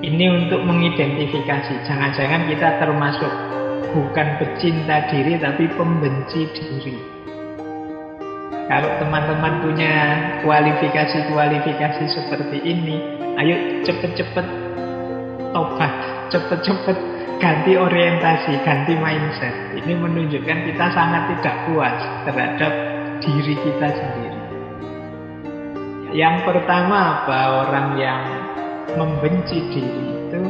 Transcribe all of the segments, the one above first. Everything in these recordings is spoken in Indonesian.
Ini untuk mengidentifikasi. Jangan-jangan kita termasuk bukan pecinta diri tapi pembenci diri. Kalau teman-teman punya kualifikasi-kualifikasi seperti ini, ayo cepet-cepet tobat, cepet-cepet ganti orientasi, ganti mindset. Ini menunjukkan kita sangat tidak puas terhadap diri kita sendiri. Yang pertama apa? Orang yang membenci diri itu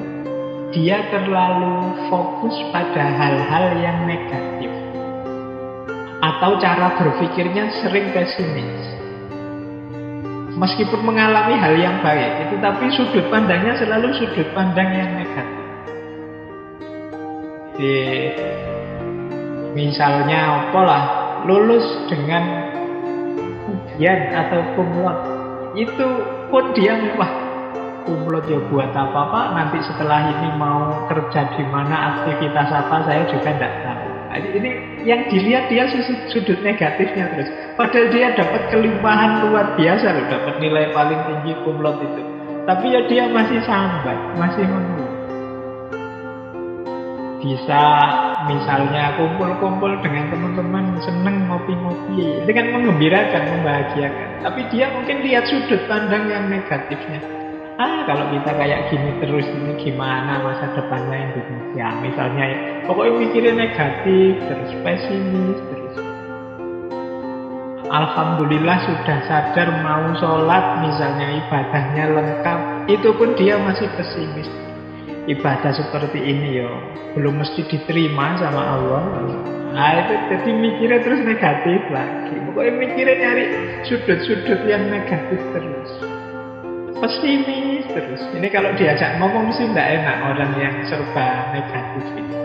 dia terlalu fokus pada hal-hal yang negatif, atau cara berpikirnya sering pesimis. Meskipun mengalami hal yang baik itu, tapi sudut pandangnya selalu sudut pandang yang negatif. Misalnya apalah, lulus dengan ujian atau kumlot, itu pun dia wah, kumlot ya buat apa Pak, nanti setelah ini mau kerja di mana, aktivitas apa, saya juga tidak tahu. Ini yang dilihat dia sudut negatifnya terus. Padahal dia dapat kelimpahan luar biasa loh, dapat nilai paling tinggi kumlot itu. Tapi ya dia masih sambat, masih mengeluh. Bisa misalnya kumpul-kumpul dengan teman-teman, seneng ngopi-ngopi, itu kan mengembirakan, membahagiakan. Tapi dia mungkin lihat sudut pandang yang negatifnya. Kalau kita kayak gini terus, ini gimana masa depannya Indonesia misalnya ya. Pokoknya mikirnya negatif, terus pesimis, terus. Alhamdulillah sudah sadar mau sholat, misalnya ibadahnya lengkap, itu pun dia masih pesimis. Ibadah seperti ini yo belum mesti diterima sama Allah. Itu jadi mikirnya terus negatif lagi. Pokoknya mikirnya nyari sudut-sudut yang negatif terus, pesimis terus. Ini kalau diajak ngomong sih tidak enak orang yang serba negatif ini.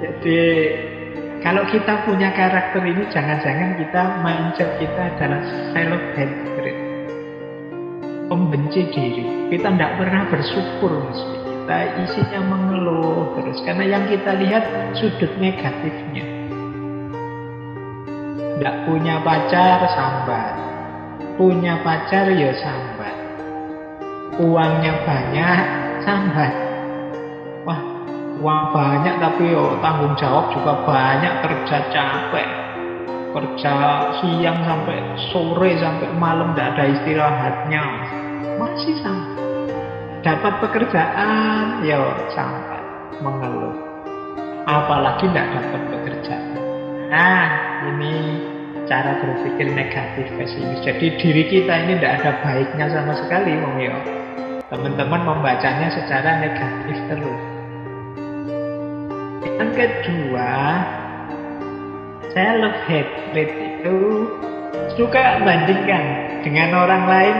Jadi kalau kita punya karakter ini, jangan-jangan kita mindset kita adalah self-hatred, pembenci diri. Kita tidak pernah bersyukur, mesti kita isinya mengeluh terus, karena yang kita lihat sudut negatifnya. Tidak punya pacar, sambat. Punya pacar, ya sambat. Uangnya banyak, sambat. Wah, uang banyak tapi tanggung jawab juga banyak, kerja capek. Kerja siang sampai sore, sampai malam, tidak ada istirahatnya. Masih sambat. Dapat pekerjaan, ya sambat, mengeluh. Apalagi tidak dapat pekerjaan. Ini cara berpikir negatif, pesimis. Jadi diri kita ini tidak ada baiknya sama sekali, teman-teman membacanya secara negatif terus. Yang kedua, self-hatred itu suka bandingkan dengan orang lain.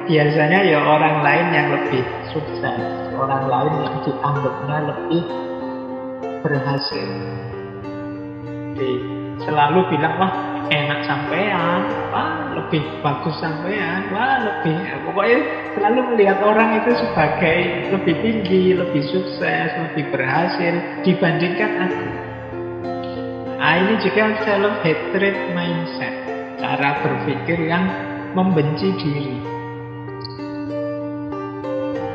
Biasanya ya orang lain yang lebih sukses, orang lain yang dianggapnya lebih berhasil. Jadi selalu bilang, wah enak sampean, wah lebih bagus sampean, wah lebih, pokoknya selalu melihat orang itu sebagai lebih tinggi, lebih sukses, lebih berhasil dibandingkan aku. Ini juga self-hatred mindset, cara berpikir yang membenci diri.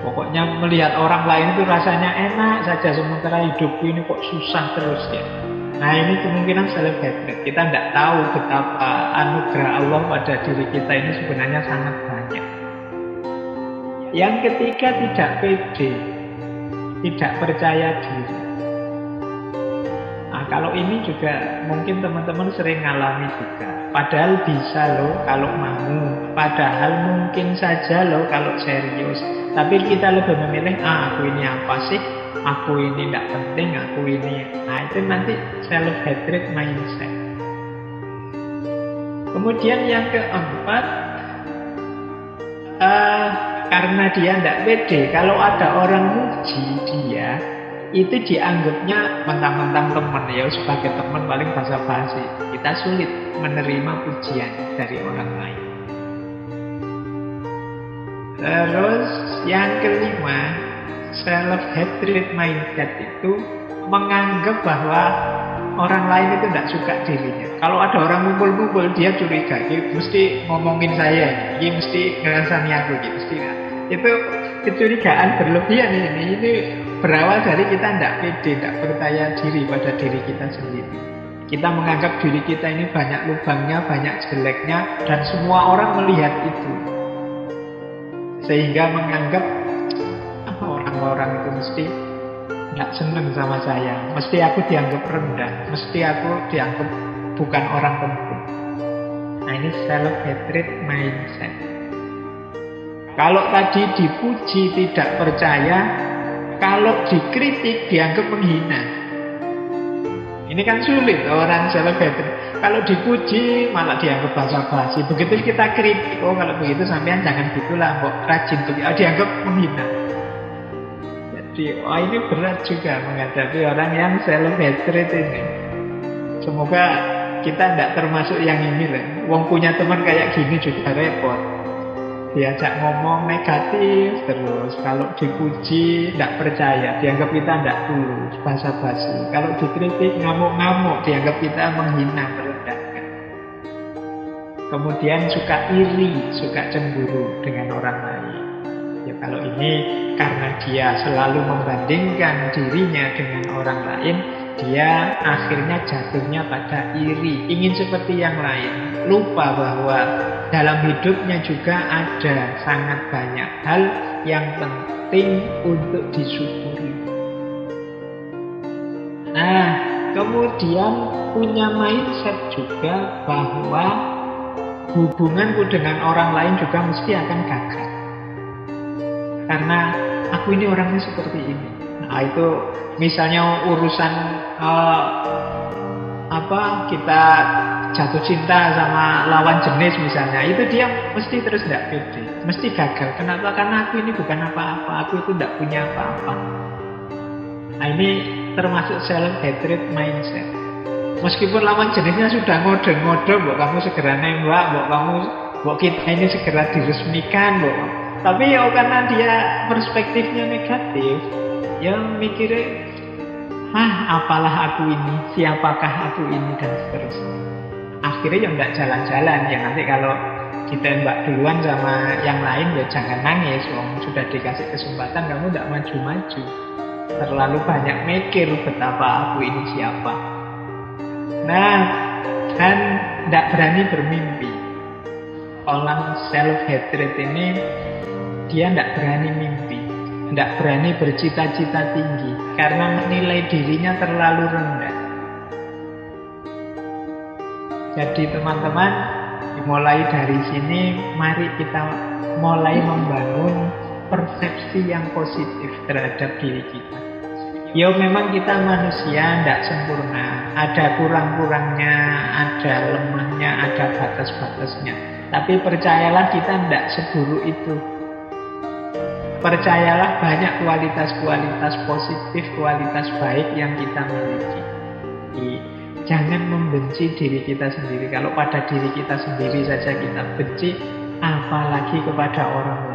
Pokoknya melihat orang lain itu rasanya enak saja, sementara hidupku ini kok susah terus ya. Ini kemungkinan self-hatred. Kita tidak tahu betapa anugerah Allah pada diri kita ini sebenarnya sangat banyak. Yang ketiga, tidak pede, tidak percaya diri. Kalau ini juga mungkin teman-teman sering ngalami juga. Padahal bisa loh kalau mau, padahal mungkin saja loh kalau serius. Tapi kita lebih memilih, aku ini apa sih? Aku ini tidak penting, aku ini. Itu nanti self-hatred mindset. Kemudian yang keempat, karena dia tidak pede, kalau ada orang muji dia, itu dianggapnya mentang-mentang teman, ya sebagai teman paling basa-basi. Kita sulit menerima pujian dari orang lain. Terus yang kelima, self-hatred mindset itu menganggap bahwa orang lain itu tidak suka dirinya. Kalau ada orang ngumpul-ngumpul, dia curiga, dia mesti ngomongin saya, dia mesti ngerasani aku, mesti. Itu kecurigaan berlebihan ini berawal dari kita tidak pede, tidak percaya diri pada diri kita sendiri. Kita menganggap diri kita ini banyak lubangnya, banyak jeleknya, dan semua orang melihat itu. Sehingga menganggap orang-orang itu mesti tidak senang sama saya, mesti aku dianggap rendah, mesti aku dianggap bukan orang penting. Nah, ini self-hatred mindset. Kalau tadi dipuji tidak percaya, kalau dikritik dianggap menghina. Ini kan sulit orang self-hatred. Kalau dipuji malah dianggap basa-basi. Begitu kita kritik, oh kalau begitu sampean jangan gitulah, kok rajin tuh, dianggap menghina. Jadi, ini berat juga menghadapi orang yang self-hatred ini. Semoga kita tidak termasuk yang ini lah. Wong punya teman kayak gini juga repot. Diajak ngomong negatif terus, kalau dipuji tidak percaya, dianggap kita tidak tulus, basa-basi. Kalau dikritik ngamuk-ngamuk, dianggap kita menghina, merendahkan. Kemudian suka iri, suka cemburu dengan orang lain. Ya kalau ini karena dia selalu membandingkan dirinya dengan orang lain, dia akhirnya jatuhnya pada iri, ingin seperti yang lain, lupa bahwa dalam hidupnya juga ada sangat banyak hal yang penting untuk disyukuri. Nah, kemudian punya mindset juga bahwa hubunganku dengan orang lain juga mesti akan gagal. Karena aku ini orangnya seperti ini. Nah, itu misalnya urusan kita jatuh cinta sama lawan jenis misalnya, itu dia mesti terus tidak pede, mesti gagal. Kenapa? Karena aku ini bukan apa-apa, aku itu tidak punya apa-apa. Nah, ini termasuk self-hatred mindset. Meskipun lawan jenisnya sudah ngode-ngode, mbok kamu segera nembak, mbok kita ini segera diresmikan, mbok. Tapi ya karena dia perspektifnya negatif, ya mikirnya, apalah aku ini, siapakah aku ini, dan seterusnya. Akhirnya ya nggak jalan-jalan. Ya nanti kalau ditembak duluan sama yang lain, ya jangan nangis. Sudah dikasih kesempatan, kamu nggak maju-maju. Terlalu banyak mikir betapa aku ini siapa. Nah, dan nggak berani bermimpi. Orang self-hatred ini, dia nggak berani mimpi, nggak berani bercita-cita tinggi, karena menilai dirinya terlalu rendah. Jadi teman-teman, dimulai dari sini, mari kita mulai membangun persepsi yang positif terhadap diri kita. Ya memang kita manusia, tidak sempurna, ada kurang-kurangnya, ada lemahnya, ada batas-batasnya. Tapi percayalah kita tidak seburuk itu. Percayalah banyak kualitas-kualitas positif, kualitas baik yang kita miliki. Jangan membenci diri kita sendiri. Kalau pada diri kita sendiri saja kita benci, apalagi kepada orang lain.